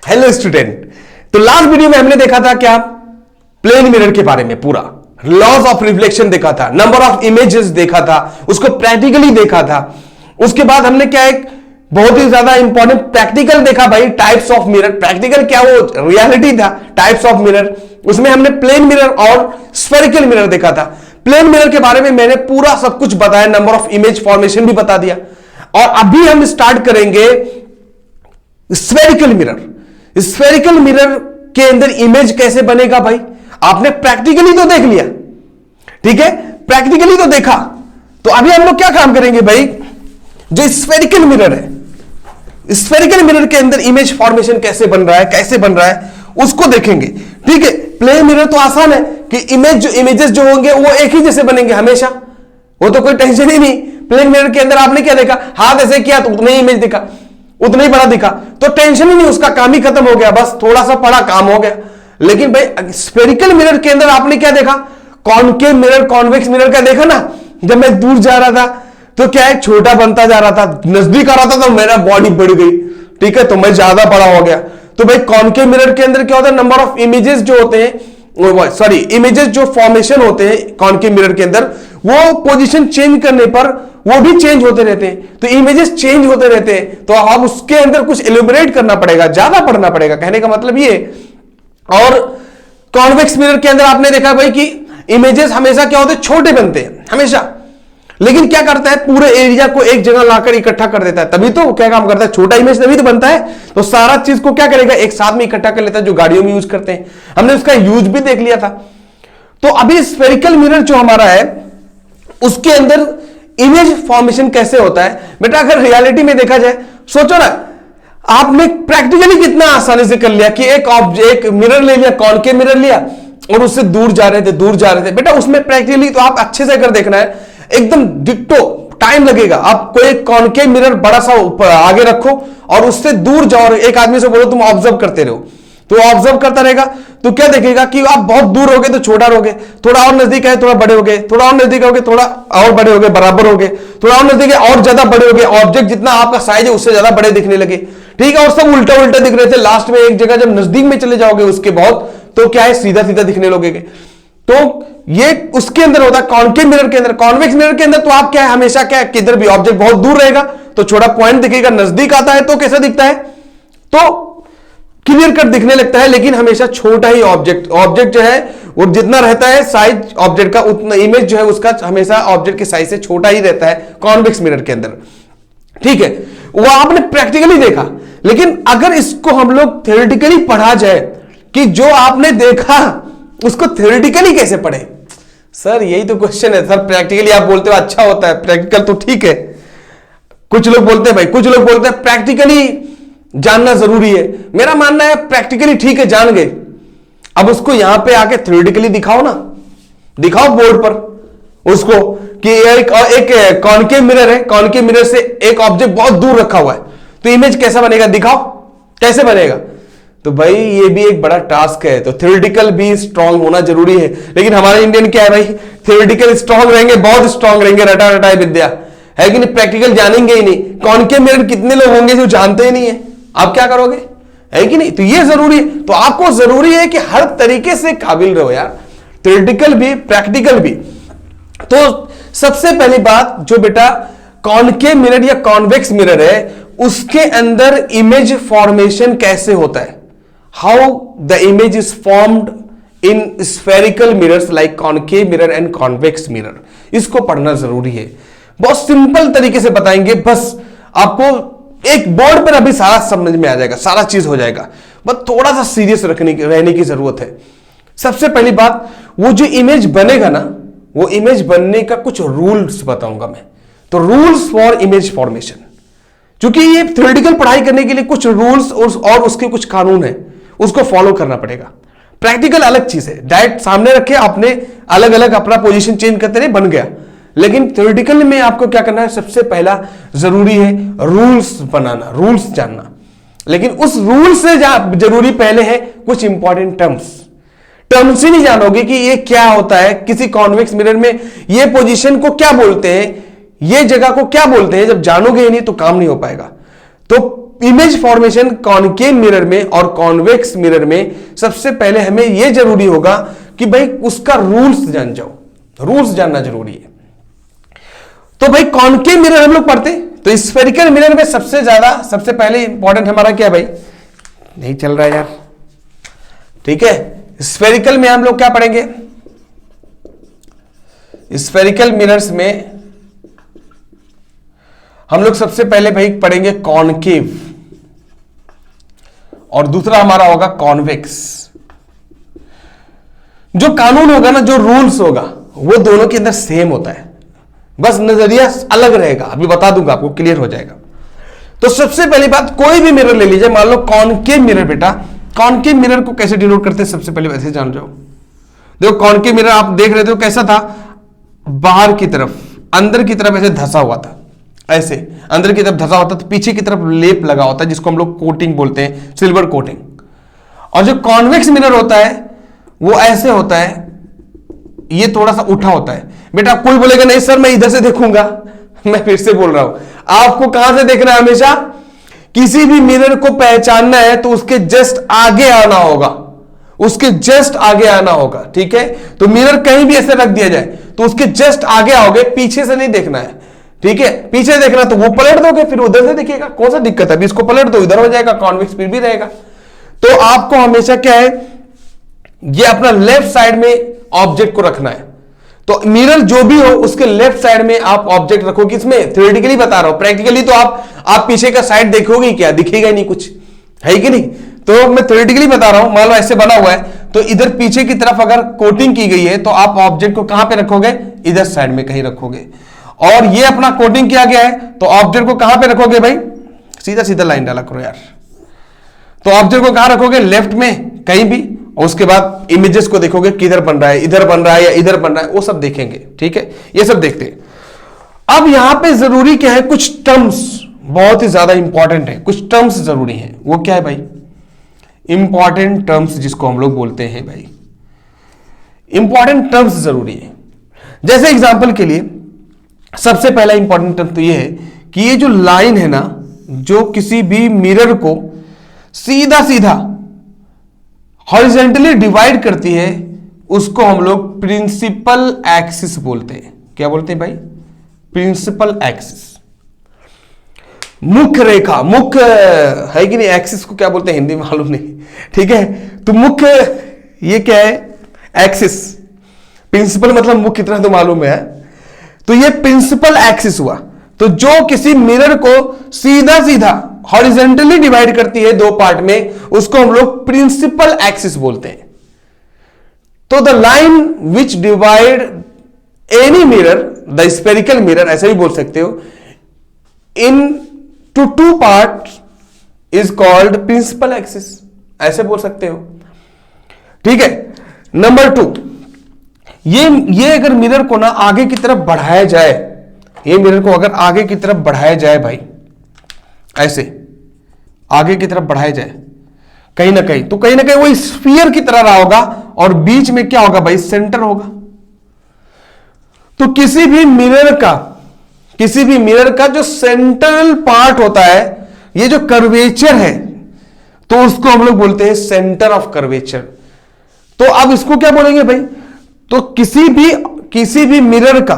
Hello student. तो last video में हमने देखा था क्या, प्लेन मिरर के बारे में, पूरा लॉज ऑफ रिफ्लेक्शन देखा था, नंबर ऑफ इमेजेस देखा था, उसको प्रैक्टिकली देखा था। उसके बाद हमने क्या, एक बहुत ही ज्यादा इंपॉर्टेंट प्रैक्टिकल देखा भाई, टाइप्स ऑफ मिरर। प्रैक्टिकल क्या, वो रियलिटी था, टाइप्स ऑफ मिरर। उसमें हमने प्लेन मिरर और स्फेरिकल मिरर देखा था। प्लेन मिरर के बारे में मैंने पूरा सब कुछ बताया, नंबर ऑफ इमेज फॉर्मेशन भी बता दिया। और अभी हम स्टार्ट करेंगे स्फेरिकल मिरर। स्फेरिकल मिरर के अंदर इमेज कैसे बनेगा भाई, आपने प्रैक्टिकली तो देख लिया, ठीक है, प्रैक्टिकली तो देखा। तो अभी हम लोग क्या काम करेंगे भाई, जो स्फेरिकल मिरर है, स्फेरिकल मिरर के अंदर इमेज फॉर्मेशन कैसे बन रहा है, कैसे बन रहा है, उसको देखेंगे, ठीक है। प्लेन मिरर तो आसान है कि इमेजेस जो होंगे वो एक ही जैसे बनेंगे हमेशा, वो तो कोई टेंशन ही नहीं। प्लेन मिरर के अंदर आपने क्या देखा, हाथ ऐसे किया तो उतना ही इमेज दिखा, उतना ही बड़ा दिखा, तो टेंशन ही नहीं, उसका काम ही खत्म हो गया, बस थोड़ा सा बड़ा काम हो गया। लेकिन भाई स्फेरिकल मिरर के अंदर आपने क्या देखा, कॉनकेव मिरर, कॉन्वेक्स मिरर का देखा ना। जब मैं दूर जा रहा था तो क्या है, छोटा बनता जा रहा था, नजदीक आ रहा था तो मेरा बॉडी बढ़ गई, ठीक है, तो मैं ज्यादा बड़ा हो गया। तो भाई कॉनकेव मिरर के अंदर क्या होता है, नंबर ऑफ इमेजेस जो होते हैं, सॉरी इमेजेस जो फॉर्मेशन होते हैं कॉनकेव मिरर के अंदर, वो पोजीशन चेंज करने पर वो भी चेंज होते रहते हैं। तो इमेजेस चेंज होते रहते हैं, तो अब उसके अंदर कुछ एलिब्रेट करना पड़ेगा, ज्यादा पढ़ना पड़ेगा, कहने का मतलब ये। और कॉन्वेक्स मिरर के अंदर आपने देखा भाई कि इमेजेस हमेशा क्या होते हैं, छोटे बनते हैं हमेशा। लेकिन क्या करता है, पूरे एरिया को एक जगह लाकर इकट्ठा कर देता है, तभी तो क्या काम करता है, छोटा इमेज तभी तो बनता है। तो सारा चीज को क्या करेगा, एक साथ में इकट्ठा कर लेता है, जो गाड़ियों में यूज करते हैं। हमने उसका यूज भी देख लिया था। तो अभी स्फेरिकल मिरर जो हमारा है, उसके अंदर इमेज फॉर्मेशन कैसे होता है बेटा, अगर रियलिटी में देखा जाए, सोचो ना, आपने प्रैक्टिकली कितना आसानी से कर लिया कि एक मिरर ले लिया, कॉनकेव मिरर लिया और उससे दूर जा रहे थे बेटा, उसमें प्रैक्टिकली तो आप अच्छे से अगर देखना है, एकदम डिट्टो, टाइम लगेगा। आप कोई कॉनकेव मिरर बड़ा सा आगे रखो और उससे दूर जाओ, एक आदमी से बोलो तुम ऑब्जर्व करते रहो, तो ऑब्जर्व करता रहेगा, तो क्या देखेगा कि आप बहुत दूर हो गए तो छोटा रहोगे, थोड़ा और नजदीक है थोड़ा बड़े हो गए, थोड़ा और नजदीक हो गए थोड़ा और बड़े हो गए, बराबर हो गए, थोड़ा और नजदीक है और ज्यादा बड़े हो गए, ऑब्जेक्ट जितना आपका साइज है उससे ज्यादा बड़े दिखने लगे, ठीक है। और सब उल्टा उल्टा दिख रहे थे, लास्ट में एक जगह जब नजदीक में चले जाओगे उसके बहुत, तो क्या है, सीधा सीधा दिखने लगेगे। तो ये उसके अंदर होता है कॉनकेव मिरर के अंदर। कॉन्वेक्स मिरर के अंदर तो आप क्या है, हमेशा क्या है, किधर भी ऑब्जेक्ट बहुत दूर रहेगा तो छोटा पॉइंट दिखेगा, नजदीक आता है तो कैसा दिखता है, तो क्लियर कट दिखने लगता है, लेकिन हमेशा छोटा ही ऑब्जेक्ट जो है वो जितना रहता है साइज ऑब्जेक्ट का, उतना इमेज जो है उसका हमेशा ऑब्जेक्ट के साइज से छोटा ही रहता है कॉन्वेक्स मिरर के अंदर, ठीक है। वो आपने प्रैक्टिकली देखा। लेकिन अगर इसको हम लोग थ्योरेटिकली पढ़ा जाए कि जो आपने देखा उसको थ्योरेटिकली कैसे पढ़े, सर यही तो क्वेश्चन है। सर प्रैक्टिकली आप बोलते हो अच्छा होता है, प्रैक्टिकल तो ठीक है, कुछ लोग बोलते हैं भाई, कुछ लोग बोलते हैं प्रैक्टिकली जानना जरूरी है। मेरा मानना है प्रैक्टिकली ठीक है, जान गए, अब उसको यहां पे आके थ्योरेटिकली दिखाओ ना, दिखाओ बोर्ड पर उसको कि एक कॉनकेव मिरर है, कॉनकेव मिरर से एक ऑब्जेक्ट बहुत दूर रखा हुआ है, तो इमेज कैसा बनेगा, दिखाओ कैसे बनेगा। तो भाई ये भी एक बड़ा टास्क है, तो थ्योरेटिकल भी स्ट्रांग होना जरूरी है। लेकिन हमारे इंडियन क्या है भाई, थ्योरेटिकल स्ट्रांग रहेंगे, बहुत स्ट्रांग रहेंगे, रटा रटाई विद्या है कि नहीं, प्रैक्टिकल जानेंगे ही नहीं। कॉनकेव मिरर कितने लोग होंगे जो जानते ही नहीं है, आप क्या करोगे, है कि नहीं। तो ये जरूरी है, तो आपको जरूरी है कि हर तरीके से काबिल रहो यार, थ्योरेटिकल भी प्रैक्टिकल भी। तो सबसे पहली बात, जो बेटा कॉनकेव मिरर या कॉन्वेक्स मिरर है, उसके अंदर इमेज फॉर्मेशन कैसे होता है, how the image is formed in spherical mirrors like concave mirror and convex mirror, इसको पढ़ना जरूरी है। बहुत सिंपल तरीके से बताएंगे, बस आपको एक बोर्ड पर अभी सारा समझ में आ जाएगा, सारा चीज हो जाएगा, बस थोड़ा सा सीरियस रहने की जरूरत है। सबसे पहली बात, वो जो इमेज बनेगा ना, वो इमेज बनने का कुछ रूल्स बताऊंगा मैं। तो रूल्स फॉर इमेज फॉर्मेशन, क्योंकि ये थ्योरेटिकल पढ़ाई करने के लिए कुछ रूल्स और उसके कुछ कानून है, उसको फॉलो करना पड़ेगा। प्रैक्टिकल अलग चीज है, डायरेक्ट सामने रखे आपने अलग अलग अपना पोजीशन चेंज करते रहे, बन गया। लेकिन थ्योरेटिकल में आपको क्या करना है, सबसे पहला जरूरी है रूल्स बनाना, रूल्स जानना। लेकिन उस रूल से जरूरी पहले है कुछ इंपॉर्टेंट टर्म्स ही नहीं जानोगे कि ये क्या होता है, किसी कॉन्वेक्स मिरर में ये पोजीशन को क्या बोलते हैं, ये जगह को क्या बोलते हैं, जब जानोगे ही नहीं तो काम नहीं हो पाएगा। तो इमेज फॉर्मेशन कॉनकेव मिरर में और कॉन्वेक्स मिरर में सबसे पहले हमें यह जरूरी होगा कि भाई उसका रूल्स जान जाओ, रूल्स जानना जरूरी है। तो भाई कॉनकेव मिरर हम लोग पढ़ते, तो स्फेरिकल मिरर में सबसे पहले इंपॉर्टेंट हमारा क्या भाई, नहीं चल रहा है यार, ठीक है। स्फेरिकल में हम लोग क्या पढ़ेंगे, स्फेरिकल मिरर्स में हम लोग सबसे पहले भाई पढ़ेंगे कॉनकेव और दूसरा हमारा होगा कॉन्वेक्स। जो कानून होगा ना, जो रूल्स होगा, वो दोनों के अंदर सेम होता है, बस नजरिया अलग रहेगा। अभी बता दूंगा आपको, क्लियर हो जाएगा। तो सबसे पहली बात, कोई भी मिरर ले लीजिए, मान लो कॉनकेव मिरर। बेटा कॉनकेव मिरर को कैसे डिनोट करते हैं, सबसे पहले वैसे जान जाओ। देखो कॉनकेव मिरर आप देख रहे थे कैसा था, बाहर की तरफ, अंदर की तरफ ऐसे धंसा हुआ था, ऐसे अंदर की तरफ धंसा होता, तो पीछे की तरफ लेप लगा होता है, जिसको हम लोग कोटिंग बोलते हैं, सिल्वर कोटिंग। और जो कॉन्वेक्स मिरर होता है वो ऐसे होता है, ये थोड़ा सा उठा होता है। बेटा कोई बोलेगा नहीं सर मैं इधर से देखूंगा, मैं फिर से बोल रहा हूं, आपको कहां से देखना है, हमेशा किसी भी मिरर को पहचानना है तो उसके जस्ट आगे आना होगा, उसके जस्ट आगे आना होगा, ठीक है। तो मिरर कहीं भी ऐसे रख दिया जाए तो उसके जस्ट आगे आओगे, पीछे से नहीं देखना है, ठीक है। पीछे देखना तो वो पलट दोगे, फिर उधर से देखिएगा, कौन सा दिक्कत है, अभी इसको पलट दो, इधर हो जाएगा, कॉन्वेक्स फिर भी रहेगा। तो आपको हमेशा क्या है, ये अपना लेफ्ट साइड में ऑब्जेक्ट को रखना है। तो मिरर जो भी हो उसके लेफ्ट साइड में आप ऑब्जेक्ट रखो। किसमें, थ्योरेटिकली बता रहा हूं, प्रैक्टिकली तो आप पीछे का साइड देखोगे क्या, दिखेगा ही नहीं कुछ, है कि नहीं। तो मैं थ्योरेटिकली बता रहा हूं, मान लो ऐसे बना हुआ है, तो इधर पीछे की तरफ अगर कोटिंग की गई है तो आप ऑब्जेक्ट को कहां पे रखोगे, इधर साइड में कहीं रखोगे। और ये अपना कोटिंग किया गया है तो ऑब्जेक्ट को कहां पे रखोगे भाई, सीधा सीधा लाइन डाला करो यार। तो ऑब्जेक्ट को कहां रखोगे, लेफ्ट में कहीं भी, और उसके बाद इमेजेस को देखोगे किधर बन रहा है, इधर बन रहा है या इधर बन रहा है, वो सब देखेंगे, ठीक है। ये सब देखते हैं। अब यहां पे जरूरी क्या है, कुछ टर्म्स बहुत ही ज्यादा इंपॉर्टेंट है, कुछ टर्म्स जरूरी हैं। वो क्या है भाई, इंपॉर्टेंट टर्म्स जिसको हम लोग बोलते हैं भाई, इंपॉर्टेंट टर्म्स जरूरी है। जैसे एग्जांपल के लिए सबसे पहला इंपॉर्टेंट टर्म तो ये है कि ये जो लाइन है ना, जो किसी भी मिरर को सीधा सीधा हॉरिजॉन्टली डिवाइड करती है, उसको हम लोग प्रिंसिपल एक्सिस बोलते हैं। क्या बोलते हैं भाई, प्रिंसिपल एक्सिस, मुख्य रेखा, मुख्य है कि नहीं, एक्सिस को क्या बोलते हैं हिंदी में मालूम नहीं, ठीक है। तो मुख्य, ये क्या है, एक्सिस, प्रिंसिपल मतलब मुख्य, कितना तो मालूम है। तो ये प्रिंसिपल एक्सिस हुआ। तो जो किसी मिरर को सीधा सीधा हॉरिजॉन्टली डिवाइड करती है दो पार्ट में, उसको हम लोग प्रिंसिपल एक्सिस बोलते हैं। तो the line which divide any mirror, the spherical mirror ऐसे भी बोल सकते हो, in two part is called principal axis, ऐसे बोल सकते हो, ठीक है। नंबर 2, ये अगर मिरर को ना आगे की तरफ बढ़ाया जाए, ये मिरर को अगर आगे की तरफ बढ़ाया जाए भाई, ऐसे आगे की तरफ बढ़ाया जाए कहीं ना कहीं, तो कहीं ना कहीं वो स्फीयर की तरह रहा होगा और बीच में क्या होगा भाई, सेंटर होगा। तो किसी भी मिरर का जो सेंट्रल पार्ट होता है, ये जो कर्वेचर है, तो उसको हम लोग बोलते हैं सेंटर ऑफ कर्वेचर। तो अब इसको क्या बोलेंगे भाई, तो किसी भी मिरर का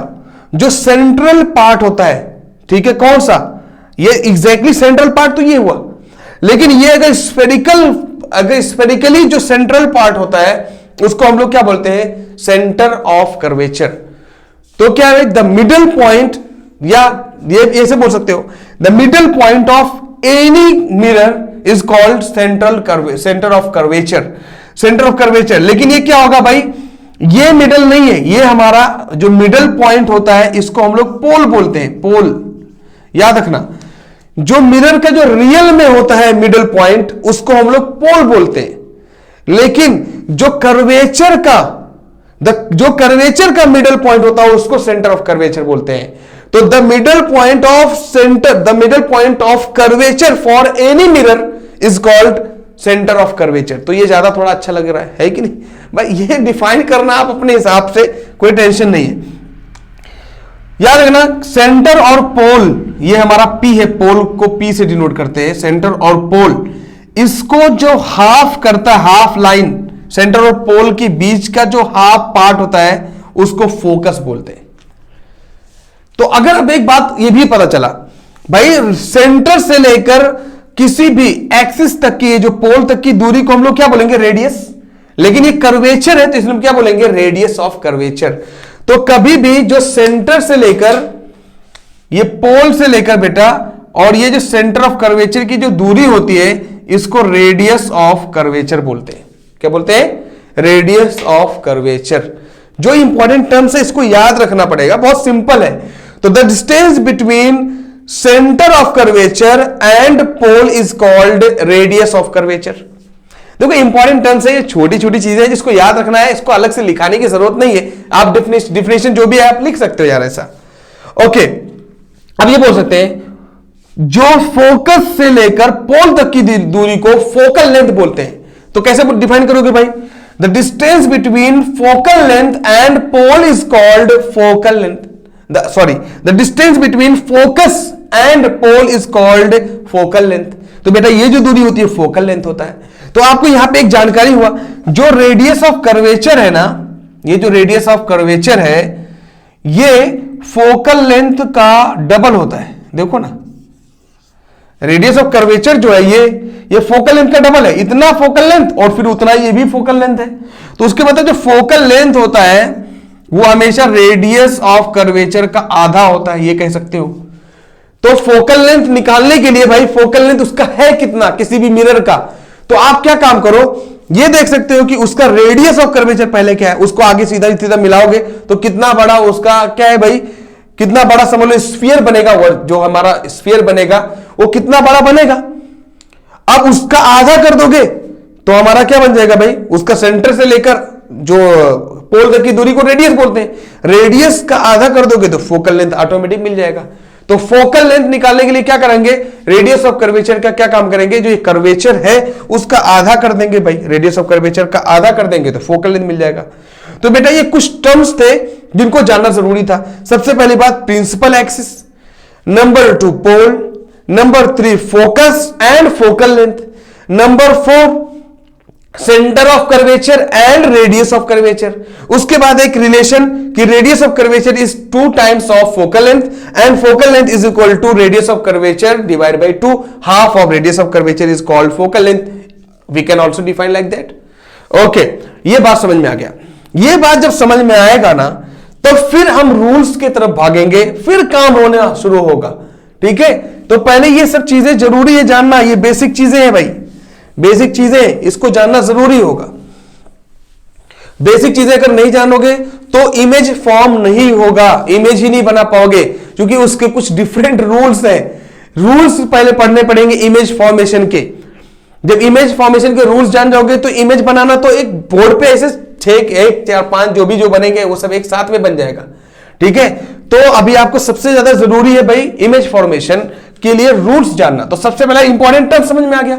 जो सेंट्रल पार्ट होता है, ठीक है, कौन सा, ये एग्जैक्टली सेंट्रल पार्ट तो ये हुआ, लेकिन ये अगर स्फेरिकली जो सेंट्रल पार्ट होता है, उसको हम लोग क्या बोलते हैं, सेंटर ऑफ कर्वेचर। तो क्या है, द मिडल पॉइंट, या ये ऐसे बोल सकते हो, the middle point of any mirror is called centre of curvature. लेकिन ये क्या होगा भाई, ये मिडल नहीं है, ये हमारा जो मिडल पॉइंट होता है, इसको हम लोग पोल बोलते हैं, पोल, याद रखना। जो मिरर का जो रियल में होता है मिडल पॉइंट, उसको हम लोग पोल बोलते हैं। लेकिन जो कर्वेचर का मिडल पॉइंट होता है, उसको सेंटर ऑफ कर्वेचर बोलते हैं। तो the middle point of curvature for any mirror is called centre of curvature. तो ये ज्यादा थोड़ा अच्छा लग रहा है कि नहीं भाई, ये डिफाइन करना आप अपने हिसाब से, कोई टेंशन नहीं है। याद रखना सेंटर और पोल, ये हमारा पी है, पोल को पी से डिनोट करते हैं, सेंटर और पोल, इसको जो हाफ करता है, हाफ लाइन सेंटर और पोल के बीच का जो हाफ पार्ट होता है उसको फोकस बोलते हैं। तो अगर अब एक बात ये भी पता चला भाई, सेंटर से लेकर किसी भी एक्सिस तक की, जो पोल तक की दूरी को हम लोग क्या बोलेंगे, रेडियस, लेकिन ये कर्वेचर है तो इसमें क्या बोलेंगे, रेडियस ऑफ कर्वेचर। तो कभी भी जो सेंटर से लेकर, ये पोल से लेकर बेटा, और ये जो सेंटर ऑफ कर्वेचर की जो दूरी होती है इसको रेडियस ऑफ कर्वेचर बोलते हैं। क्या बोलते हैं, रेडियस ऑफ कर्वेचर। जो इंपॉर्टेंट टर्म्स है इसको याद रखना पड़ेगा, बहुत सिंपल है। तो the distance between centre of curvature and pole is called radius of curvature. देखो इंपॉर्टेंट टर्म्स है, ये छोटी छोटी चीजें हैं जिसको याद रखना है, इसको अलग से लिखाने की जरूरत नहीं है, आप डिफिनेशन जो भी है आप लिख सकते हो यार ऐसा। ओके, अब ये बोल सकते हैं जो फोकस से लेकर पोल तक की दूरी को फोकल लेंथ बोलते हैं। तो कैसे डिफाइन करोगे भाई, the distance between focal length and pole is called focal length, the distance between focus and pole is called focal length. तो बेटा ये जो दूरी होती है फोकल लेंथ होता है। तो आपको यहां पे एक जानकारी हुआ, जो रेडियस ऑफ कर्वेचर है ना, ये जो रेडियस ऑफ कर्वेचर है ये फोकल लेंथ का डबल होता है। देखो ना, रेडियस ऑफ कर्वेचर जो है ये फोकल लेंथ का डबल है, इतना फोकल लेंथ और फिर उतना ये भी फोकल लेंथ है। तो उसके मतलब जो फोकल लेंथ होता है वो हमेशा रेडियस ऑफ कर्वेचर का आधा होता है, ये कह सकते हो। तो फोकल लेंथ निकालने के लिए भाई, फोकल लेंथ उसका है कितना किसी भी मिरर का, तो आप क्या काम करो, ये देख सकते हो कि उसका रेडियस ऑफ कर्वेचर पहले क्या है, उसको आगे सीधा सीधा मिलाओगे तो कितना बड़ा उसका क्या है भाई, कितना बड़ा समझ लो स्फीयर बनेगा, जो हमारा स्फीयर बनेगा वो कितना बड़ा बनेगा। अब उसका आधा कर दोगे तो हमारा क्या बन जाएगा भाई, उसका सेंटर से लेकर जो पोल तक की दूरी को रेडियस बोलते हैं, रेडियस का आधा कर दोगे तो फोकल लेंथ ऑटोमेटिक मिल जाएगा। तो फोकल लेंथ निकालने के लिए क्या करेंगे, रेडियस ऑफ कर्वेचर का क्या काम करेंगे, जो ये कर्वेचर है उसका आधा कर देंगे भाई, रेडियस ऑफ कर्वेचर का आधा कर देंगे तो फोकल लेंथ मिल जाएगा। तो बेटा ये कुछ टर्म्स थे जिनको जानना जरूरी था। सबसे पहली बात principal axis, number 2 pole, number 3 focus and focal length, number 4 centre of curvature and radius of curvature. उसके बाद एक रिलेशन कि radius of curvature is 2 times of focal length and focal length is equal to radius of curvature divide by 2, half of radius of curvature is called focal length. We can also define like that. Okay, ये बात समझ में आ गया। ये बात जब समझ में आएगा ना तो फिर हम रूल्स की तरफ भागेंगे, फिर काम होना शुरू होगा। ठीक है, तो पहले ये सब चीजें जरूरी है जानना, ये बेसिक चीजें हैं भाई, बेसिक चीजें, इसको जानना जरूरी होगा। बेसिक चीजें अगर नहीं जानोगे तो इमेज फॉर्म नहीं होगा, इमेज ही नहीं बना पाओगे, क्योंकि उसके कुछ डिफरेंट रूल्स हैं। रूल्स पहले पढ़ने पड़ेंगे इमेज फॉर्मेशन के। जब इमेज फॉर्मेशन के रूल्स जान जाओगे तो इमेज बनाना तो एक बोर्ड पे ऐसे 6, 1, 4, 5 जो बनेंगे वो सब एक साथ में बन जाएगा। ठीक है, तो अभी आपको सबसे ज्यादा जरूरी है भाई इमेज फॉर्मेशन के लिए रूल्स जानना। तो सबसे पहला इंपॉर्टेंट टर्म समझ में आ गया,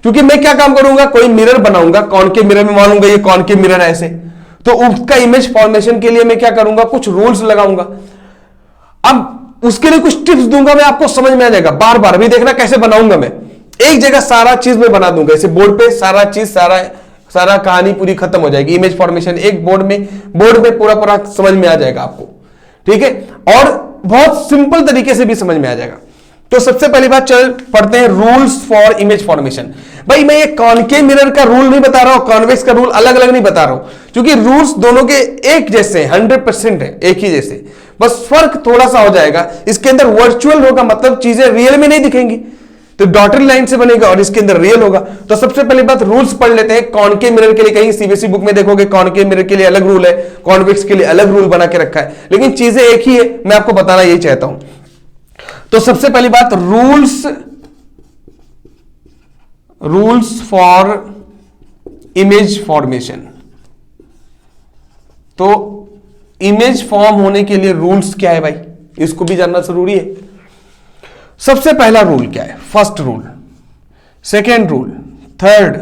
क्योंकि मैं क्या काम करूंगा, कोई मिरर बनाऊंगा, कॉनकेव मिरर में मानूंगा ये कॉनकेव मिरर है ऐसे, तो उसका इमेज फॉर्मेशन के लिए मैं क्या करूंगा, कुछ रूल्स लगाऊंगा। अब उसके लिए कुछ टिप्स दूंगा मैं, आपको समझ में आ जाएगा। बार बार अभी देखना कैसे बनाऊंगा मैं, एक जगह सारा चीज में बना दूंगा इसे बोर्ड पे, सारा चीज सारा कहानी पूरी खत्म हो जाएगी। इमेज फॉर्मेशन एक बोर्ड में पूरा समझ में आ जाएगा आपको। ठीक है, और बहुत सिंपल तरीके से भी समझ में आ जाएगा। तो सबसे पहली बात चल पढ़ते हैं रूल्स फॉर इमेज फॉर्मेशन। भाई मैं ये कॉनकेव मिरर का रूल नहीं बता रहा हूं, कॉन्वेक्स का रूल अलग अलग नहीं बता रहा हूं, क्योंकि रूल्स दोनों के एक जैसे 100% है, एक ही जैसे, बस फर्क थोड़ा सा हो जाएगा। इसके अंदर वर्चुअल होगा, मतलब चीजें रियल में नहीं दिखेंगी, तो डॉटेड लाइन से बनेगा, और इसके अंदर रियल होगा। तो सबसे पहली बात रूल्स पढ़ लेते हैं। कॉनकेव मिरर के लिए कहीं सीबीएसई बुक में देखोगे कॉनकेव मिरर के लिए अलग रूल है, कॉन्वेक्स के लिए अलग रूल बना के रखा है, लेकिन चीजें एक ही है, मैं आपको बताना यही चाहता हूं। तो सबसे पहली बात रूल्स फॉर इमेज फॉर्मेशन। तो इमेज फॉर्म होने के लिए रूल्स क्या है भाई, इसको भी जानना जरूरी है। सबसे पहला रूल क्या है, first rule, second rule, third,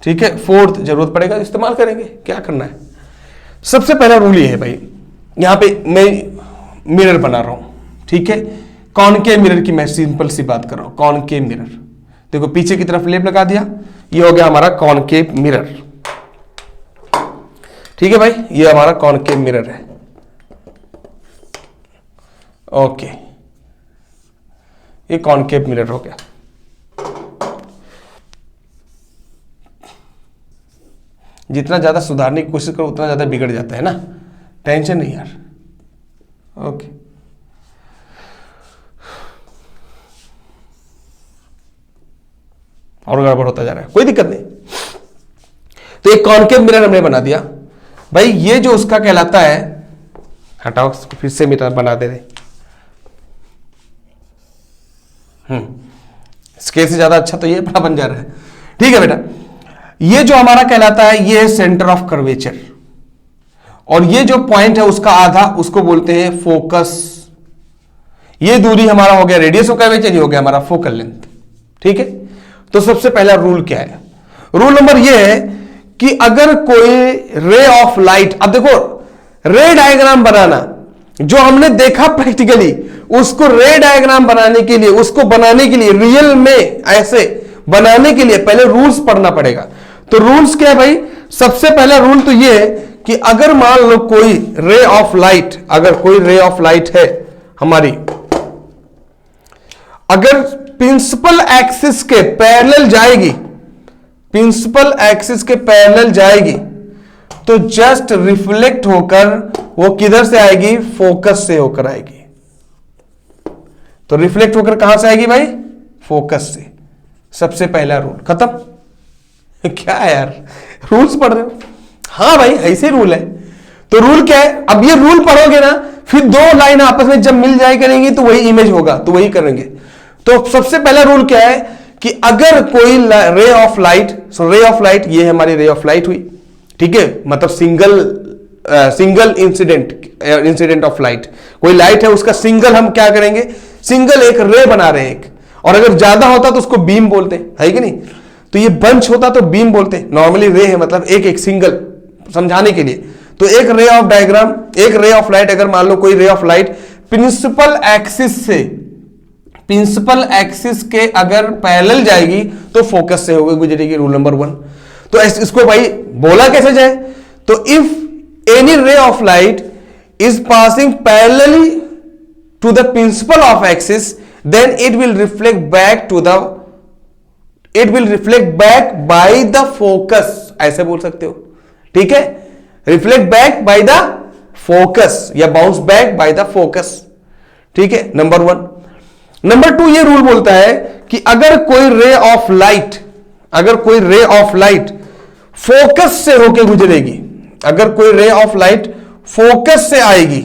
ठीक है, फोर्थ जरूरत पड़ेगा इस्तेमाल करेंगे, क्या करना है। सबसे पहला रूल ये है भाई, यहां पे मैं मिरर बना रहा हूं, ठीक है, कॉनकेव मिरर की मैं सिंपल सी बात कर रहा हूं, कॉनकेव मिरर। देखो पीछे की तरफ लेप लगा दिया, ये हो गया हमारा कॉनकेव मिरर, ठीक है भाई, ये हमारा कॉनकेव मिरर है। ओके, ये कॉनकेव मिरर हो गया। जितना ज्यादा सुधारने की कोशिश करो उतना ज्यादा बिगड़ जाता है ना, टेंशन नहीं यार। ओके, और गड़बड़ होता जा रहा है, कोई दिक्कत नहीं। तो एक कॉनकेव मिरर हमने बना दिया भाई। ये जो उसका कहलाता है, हटाओ फिर से मिरर बना दे रहे, स्केल से ज्यादा अच्छा तो ये बड़ा बन जा रहा है, ठीक है बेटा। ये जो हमारा कहलाता है ये सेंटर ऑफ कर्वेचर, और ये जो पॉइंट है उसका आधा, उसको बोलते हैं फोकस। ये दूरी हमारा हो गया रेडियस ऑफ कर्वेचर, ये हो गया हमारा फोकल लेंथ, ठीक है। तो सबसे पहला रूल क्या है? रूल नंबर ये है कि अगर कोई रे ऑफ लाइट, अब देखो रे डायग्राम बनाना जो हमने देखा प्रैक्टिकली, उसको रे डायग्राम बनाने के लिए, उसको बनाने के लिए रियल में ऐसे बनाने के लिए पहले रूल्स पढ़ना पड़ेगा। तो रूल्स क्या है भाई? सबसे पहला रूल तो ये है कि अगर मान लो कोई रे ऑफ लाइट, अगर कोई रे ऑफ लाइट है हमारी, अगर प्रिंसिपल एक्सिस के पैरेलल जाएगी, प्रिंसिपल एक्सिस के पैरेलल जाएगी, तो जस्ट रिफ्लेक्ट होकर वो किधर से आएगी? फोकस से होकर आएगी। तो रिफ्लेक्ट होकर कहां से आएगी भाई? फोकस से। सबसे पहला रूल खत्म। क्या है यार, रूल्स पढ़ रहे हो? हाँ भाई ऐसे रूल है। तो रूल क्या है? अब ये रूल पढ़ोगे ना, फिर दो लाइन आपस में जब मिल जाए करेंगी तो वही इमेज होगा, तो वही करेंगे। तो सबसे पहला रूल क्या है कि अगर कोई रे ऑफ लाइट, सो रे ऑफ लाइट, ये हमारी रे ऑफ लाइट हुई, ठीक है, मतलब सिंगल इंसिडेंट ऑफ लाइट। कोई लाइट है उसका सिंगल, हम क्या करेंगे? सिंगल एक रे बना रहे हैं एक, और अगर ज्यादा होता तो उसको बीम बोलते है कि नहीं? तो ये बंच होता तो बीम बोलते। नॉर्मली रे है मतलब एक एक सिंगल, समझाने के लिए। तो एक रे ऑफ डायग्राम, एक रे ऑफ लाइट, अगर मान लो कोई ray of light principal axis से, प्रिंसिपल एक्सिस के अगर पैरेलल जाएगी तो फोकस से होगी, गुजरेगी। Rule number 1। तो इसको भाई बोला कैसे जाए? तो if any ray of light is passing parallelly to the principal of axis, then it will reflect back by the focus, ऐसे बोल सकते हो, ठीक है। Reflect back by the focus या bounce back by the focus, ठीक है, number 1। Number 2 ये रूल बोलता है कि अगर कोई रे ऑफ लाइट, अगर कोई रे ऑफ लाइट फोकस से होके गुजरेगी, अगर कोई रे ऑफ लाइट फोकस से आएगी,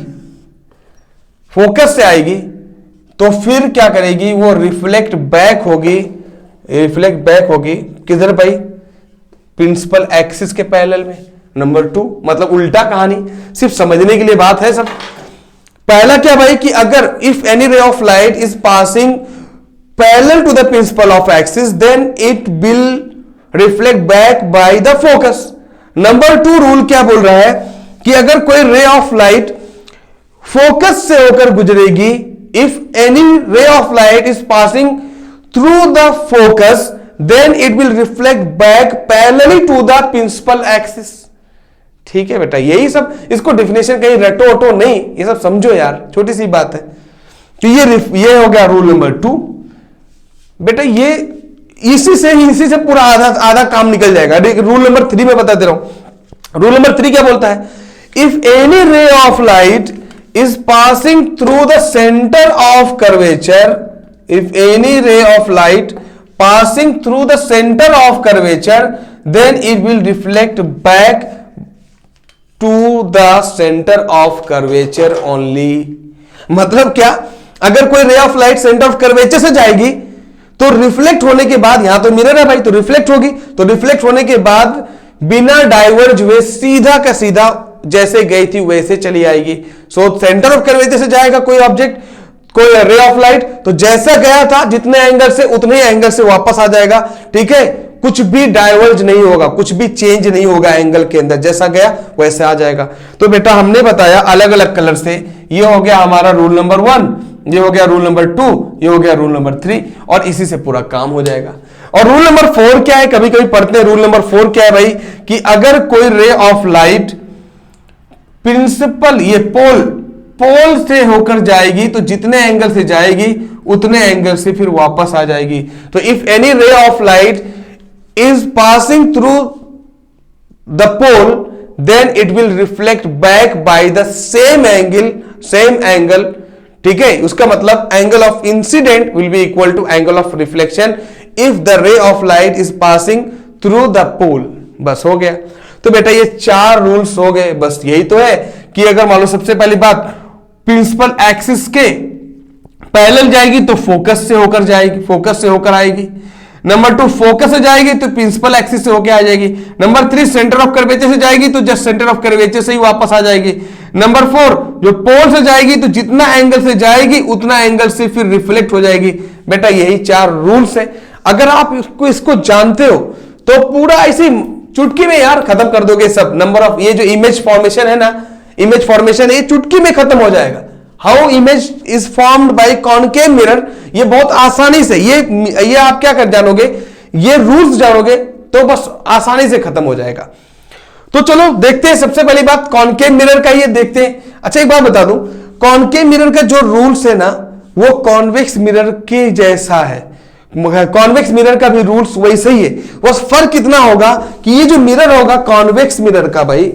फोकस से आएगी, तो फिर क्या करेगी? वो रिफ्लेक्ट बैक होगी, रिफ्लेक्ट बैक होगी किधर भाई? प्रिंसिपल एक्सिस के पैरेलल में। नंबर 2 मतलब उल्टा कहानी, सिर्फ समझने के लिए बात है सब। पहला क्या भाई कि अगर if any ray of light is passing parallel to the principal of axis, then it will reflect back by the focus. Number 2 rule क्या बोल रहा है कि अगर कोई रे ऑफ लाइट फोकस से होकर गुजरेगी, if any ray of light is passing through the focus, then it will reflect back parallelly to the principal axis. ठीक है बेटा, यही सब, इसको डेफिनेशन कहीं रटो वटो नहीं, ये सब समझो यार, छोटी सी बात है। तो ये हो गया रूल नंबर 2 बेटा। ये इसी से पूरा आधा काम निकल जाएगा। रूल नंबर 3 में बता दे रहा हूं। रूल नंबर 3 क्या बोलता है? If any ray of light is passing through the centre of curvature, if any ray of light passing through the center of curvature, then it will reflect back to the center of curvature only। मतलब क्या? अगर कोई ray of light centre of curvature से जाएगी तो reflect होने के बाद, यहां तो मिरर है भाई, तो रिफ्लेक्ट होगी, तो रिफ्लेक्ट होने के बाद बिना डाइवर्ज हुए सीधा का सीधा जैसे गई थी वैसे चली आएगी। सो सेंटर ऑफ कर्वेचर से जाएगा कोई ऑब्जेक्ट, कोई रे ऑफ लाइट, तो जैसा गया था जितने एंगल से उतने एंगल से वापस आ जाएगा। ठीक है, कुछ भी डाइवर्ज नहीं होगा, कुछ भी चेंज नहीं होगा एंगल के अंदर, जैसा गया वैसे आ जाएगा। तो बेटा हमने बताया अलग अलग कलर से, ये हो गया हमारा रूल नंबर 1, ये हो गया रूल नंबर 2, ये हो गया रूल नंबर 3, और इसी से पूरा काम हो जाएगा। और रूल नंबर 4 क्या है, कभी कभी पढ़ते हैं। रूल नंबर 4 क्या है भाई, कि अगर कोई रे ऑफ लाइट प्रिंसिपल ये पोल से होकर जाएगी तो जितने एंगल से जाएगी उतने एंगल से फिर वापस आ जाएगी। तो if any ray of light is passing through the pole then it will reflect back by the same angle, ठीक है। उसका मतलब angle of incident will be equal to angle of reflection if the ray of light is passing through the pole. बस हो गया। तो बेटा ये 4 रूल्स हो गए। बस यही तो है कि अगर मान लो सबसे पहली बात प्रिंसिपल एक्सिस के पैरेलल जाएगी तो फोकस से होकर जाएगी, फोकस से होकर आएगी। नंबर 2 फोकस से जाएगी तो प्रिंसिपल एक्सिस से होकर आ जाएगी। नंबर 3 सेंटर ऑफ कर्वेचर से जाएगी तो जस्ट सेंटर ऑफ कर्वेचर से ही वापस आ जाएगी। नंबर 4 जो पोल से जाएगी तो जितना एंगल से जाएगी उतना एंगल से फिर रिफ्लेक्ट हो जाएगी। बेटा यही 4 रूल्स है। अगर आप इसको जानते हो तो पूरा ऐसी चुटकी में यार खत्म कर दोगे सब। नंबर ऑफ ये जो इमेज फॉर्मेशन है ना, इमेज फॉर्मेशन ये चुटकी में खत्म हो जाएगा। How image is formed by concave mirror, ये बहुत आसानी से ये आप क्या कर जानोगे, ये रूल्स जानोगे तो बस आसानी से खत्म हो जाएगा। तो चलो देखते हैं। सबसे पहली बात कॉनकेव मिरर का ये देखते हैं। अच्छा एक बात बता दूं, कॉनकेव मिरर का जो रूल्स है ना वो कॉन्वेक्स मिरर के जैसा है। कॉन्वेक्स मिरर का भी रूल्स वैसे ही है। बस फर्क इतना होगा कि ये जो मिरर होगा कॉन्वेक्स मिरर का, भाई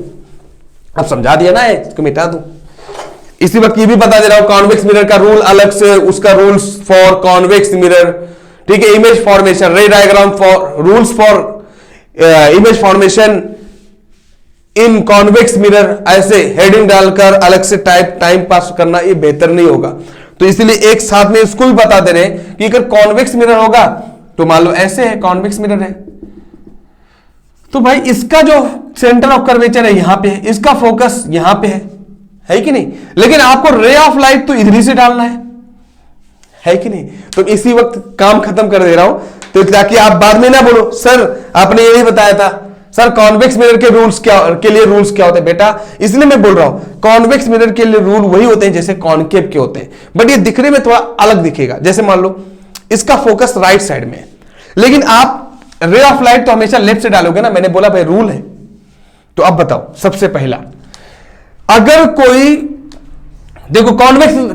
अब समझा दिया ना, इसको मिटा दूं। इसी वक्त ये भी बता दे रहा हूं कॉन्वेक्स मिरर का रूल अलग से, उसका रूल्स फॉर कॉन्वेक्स मिरर, ठीक है। इमेज फॉर्मेशन, रे diagram for rules for image formation in convex mirror, ऐसे हेडिंग डालकर अलग से टाइम पास करना ये बेहतर नहीं होगा। तो इसलिए एक साथ में इसको भी बता दे रहे हैं कि अगर कॉन्वेक्स मिरर होगा तो मान लो ऐसे है, कॉन्वेक्स मिरर है तो भाई इसका जो सेंटर ऑफ कर्वेचर है यहां पे है, इसका फोकस यहां पे है कि नहीं। लेकिन आपको रे ऑफ लाइट तो इधर ही से डालना है कि नहीं। तो इसी वक्त काम खत्म कर दे रहा हूं तो ताकि आप बाद में ना बोलो सर आपने यही बताया था, सर कॉन्वेक्स मिरर के रूल्स के लिए रूल्स क्या होते हैं। बेटा इसलिए मैं बोल रहा हूं कॉन्वेक्स मिरर के लिए रूल वही होते हैं जैसे कॉनकेव के होते हैं, बट ये दिखने में थोड़ा अलग दिखेगा। जैसे मान लो इसका फोकस राइट साइड में है, लेकिन आप रे ऑफ लाइट तो हमेशा लेफ्ट से डालोगे ना, मैंने बोला भाई रूल है। तो अब बताओ सबसे पहला, अगर कोई देखो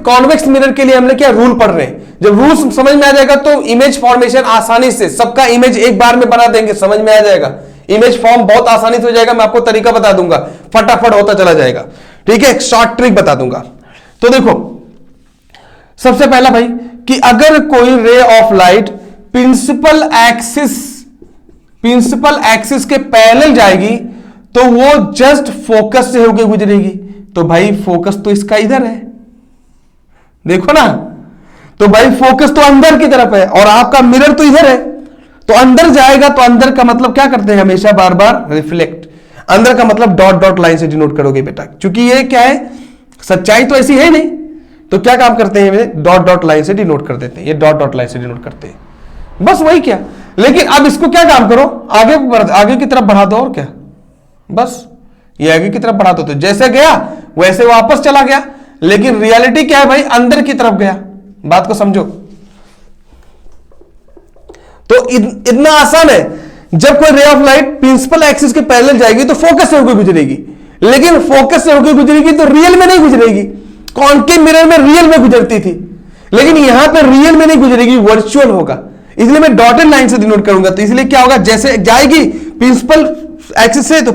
कॉन्वेक्स मिरर के लिए हमने क्या रूल पढ़ रहे हैं, जब रूल समझ में आ जाएगा तो इमेज फॉर्मेशन आसानी से सबका इमेज एक बार में बना देंगे, समझ में आ जाएगा। इमेज फॉर्म बहुत आसानी से हो जाएगा। मैं आपको तरीका बता दूंगा, फटाफट होता चला जाएगा, ठीक है। एक शॉर्ट ट्रिक बता दूंगा। तो देखो सबसे पहला भाई कि अगर कोई ray of light principal axis के पैरेलल जाएगी तो वो जस्ट फोकस से होकर गुजरेगी। तो भाई फोकस तो इसका इधर है, देखो ना। तो भाई फोकस तो अंदर की तरफ है और आपका मिरर तो इधर है, तो अंदर जाएगा। तो अंदर का मतलब क्या करते हैं हमेशा, बार बार रिफ्लेक्ट। अंदर का मतलब डॉट डॉट लाइन से डिनोट करोगे बेटा, क्योंकि ये क्या है, सच्चाई तो ऐसी है नहीं। तो क्या काम करते हैं, डॉट डॉट लाइन से डिनोट कर देते हैं। ये डॉट डॉट लाइन से डिनोट करते हैं, बस वही क्या। लेकिन अब इसको क्या काम करो, आगे की तरफ बढ़ा दो और क्या, बस ये आगे की तरफ बढ़ा दो। तो जैसे गया वैसे वापस चला गया। लेकिन रियलिटी क्या है भाई, अंदर की तरफ गया। बात को समझो। तो इतना आसान है, जब कोई ray of light principal axis के पैरेलल जाएगी तो फोकस से होकर गुजरेगी, लेकिन फोकस से होकर गुजरेगी तो रियल में नहीं गुजरेगी। कॉनकेव मिरर में रियल में गुजरती थी, लेकिन यहां पर रियल में नहीं गुजरेगी, वर्चुअल होगा। इसलिए मैं डॉटेड लाइन से डिनोट करूंगा। तो इसलिए क्या होगा, जैसे जाएगी प्रिंसिपल एक्सिस से तो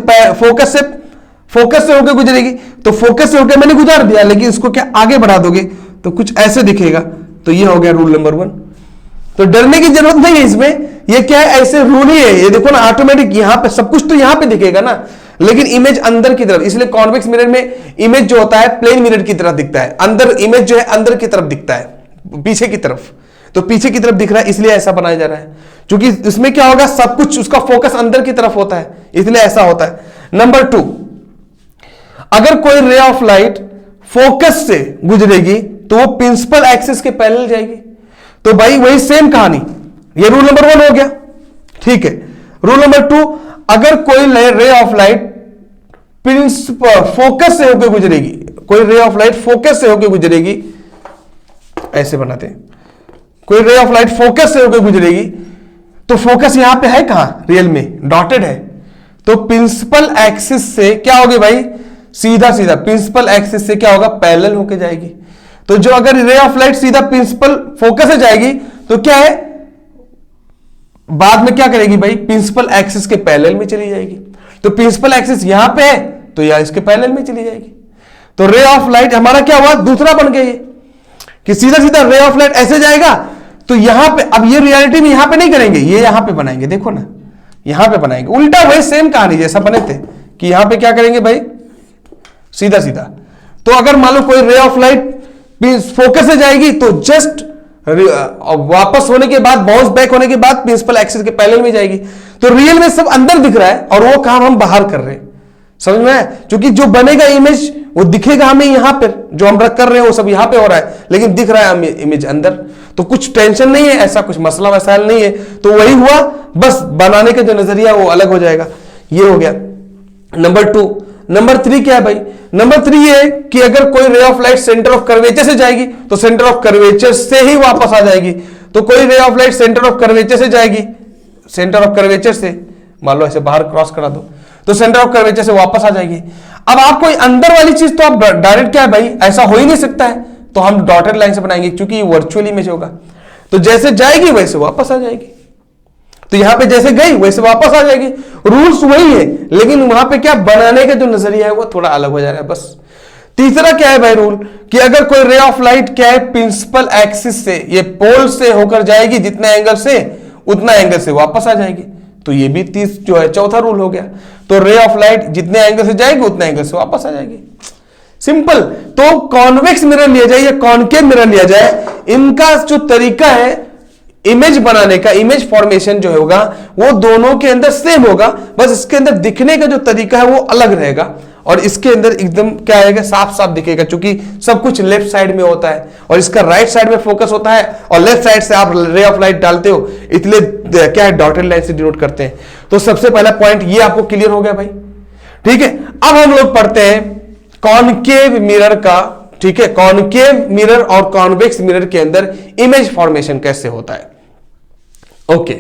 फोकस से होकर गुजरेगी। तो फोकस से होकर मैंने गुजार दिया, लेकिन इसको क्या आगे बढ़ा दोगे तो कुछ ऐसे दिखेगा। तो ये हो गया रूल नंबर 1। तो डरने की जरूरत नहीं है इसमें, ये क्या है, ऐसे रूल ही है। ये देखो ना ऑटोमेटिक यहां पे सब कुछ तो यहां पे दिखेगा ना, लेकिन इमेज अंदर की तरफ। इसलिए कॉन्वेक्स मिरर में इमेज जो होता है प्लेन मिरर की तरफ दिखता है, अंदर इमेज जो है अंदर की तरफ दिखता है, पीछे की तरफ। तो पीछे की तरफ दिख रहा है इसलिए ऐसा बनाया जा रहा है, क्योंकि इसमें क्या होगा, सब कुछ उसका फोकस अंदर की तरफ होता है, इसलिए ऐसा होता है। नंबर 2, अगर कोई रे ऑफ लाइट फोकस से गुजरेगी तो वो प्रिंसिपल एक्सिस के पैरेलल जाएगी। तो भाई वही सेम कहानी, ये रूल नंबर 1 हो गया, ठीक है। रूल नंबर 2, अगर कोई रे ऑफ लाइट फोकस से होकर गुजरेगी, कोई रे ऑफ लाइट फोकस से होकर गुजरेगी, ऐसे बनाते हैं, कोई रे ऑफ लाइट फोकस से होकर गुजरेगी, तो फोकस यहां पे है कहां, रियल में डॉटेड है, तो प्रिंसिपल एक्सिस से क्या होगी भाई, सीधा सीधा प्रिंसिपल एक्सिस से क्या होगा, पैरेलल होकर जाएगी। तो जो अगर रे ऑफ लाइट सीधा प्रिंसिपल फोकस से जाएगी तो क्या है, बाद में क्या करेगी भाई, प्रिंसिपल एक्सिस के पैरेलल में चली जाएगी। तो प्रिंसिपल एक्सिस यहां पे है तो यहां इसके पैरेलल में चली जाएगी। तो रे ऑफ लाइट हमारा क्या हुआ, दूसरा बन गया ये, कि सीधा सीधा रे ऑफ लाइट ऐसे जाएगा तो यहां पे, अब ये रियलिटी में यहां पे नहीं करेंगे, ये यहां पे बनाएंगे, देखो ना यहां पे बनाएंगे, उल्टा वही सेम कहानी जैसा बने थे कि यहां पे क्या करेंगे भाई, सीधा सीधा। तो अगर मान लो कोई रे ऑफ लाइट फोकस से जाएगी तो जस्ट वापस होने के बाद, बाउंस बैक होने के बाद प्रिंसिपल एक्सिस के पैरेलल में जाएगी। तो रियल में सब अंदर दिख रहा है और वो काम हम बाहर कर रहे हैं, समझ में आया? क्योंकि जो बनेगा इमेज वो दिखेगा हमें यहां पर, जो हम कर रहे हैं वो सब यहां पे हो रहा है, लेकिन दिख रहा है हमें इमेज अंदर। तो कुछ टेंशन नहीं है, ऐसा कुछ मसला वसाइल नहीं है। तो वही हुआ, बस बनाने का जो नजरिया वो अलग हो जाएगा। ये हो गया नंबर 2। नंबर 3 क्या है भाई, नंबर 3 ये है कि अगर कोई ray of light centre of curvature से जाएगी तो सेंटर ऑफ कर्वेचर से ही वापस आ जाएगी। तो कोई ray of light centre of curvature से जाएगी, सेंटर ऑफ कर्वेचर से मान लो ऐसे बाहर क्रॉस करा दो तो सेंटर ऑफ कर्वेचर से वापस आ जाएगी। अब आपको अंदर वाली चीज तो आप डायरेक्ट क्या है भाई, ऐसा हो ही नहीं सकता है, तो हम डॉटेड लाइन से बनाएंगे क्योंकि ये वर्चुअल इमेज होगा। तो जैसे जाएगी वैसे वापस आ जाएगी, तो यहां पे जैसे गई वैसे वापस आ जाएगी। रूल्स वही है, लेकिन वहां पे क्या बनाने का जो नजरिया है वो थोड़ा अलग हो जा रहा है बस। तीसरा क्या है भाई रूल, कि अगर कोई रे ऑफ लाइट क्या है, प्रिंसिपल एक्सिस से, ये पोल से होकर जाएगी जितने एंगल से, उतना एंगल से वापस आ जाएगी। तो ये भी 30 जो है चौथा रूल हो गया। तो रे ऑफ लाइट जितने एंगल से जाएगी उतने एंगल से वापस आ जाएगी, सिंपल। तो कॉन्वेक्स मिरर लिया जाए या कॉनकेव मिरर लिया जाए, इनका जो तरीका है इमेज बनाने का, इमेज फॉर्मेशन जो होगा वो दोनों के अंदर सेम होगा, बस इसके अंदर दिखने का जो तरीका है वो अलग रहेगा और इसके अंदर एकदम क्या आएगा, साफ साफ दिखेगा, क्योंकि सब कुछ लेफ्ट साइड में होता है और इसका राइट साइड में फोकस होता है और लेफ्ट साइड से आप रे ऑफ लाइट डालते हो, इसलिए क्या है डॉटेड लाइन से डिनोट करते हैं। तो सबसे पहला पॉइंट ये आपको क्लियर हो गया भाई, ठीक है। अब हम लोग पढ़ते हैं कॉनकेव मिरर का, ठीक है, कॉनकेव मिरर और कॉन्वेक्स मिरर के अंदर इमेज फॉर्मेशन कैसे होता है। ओके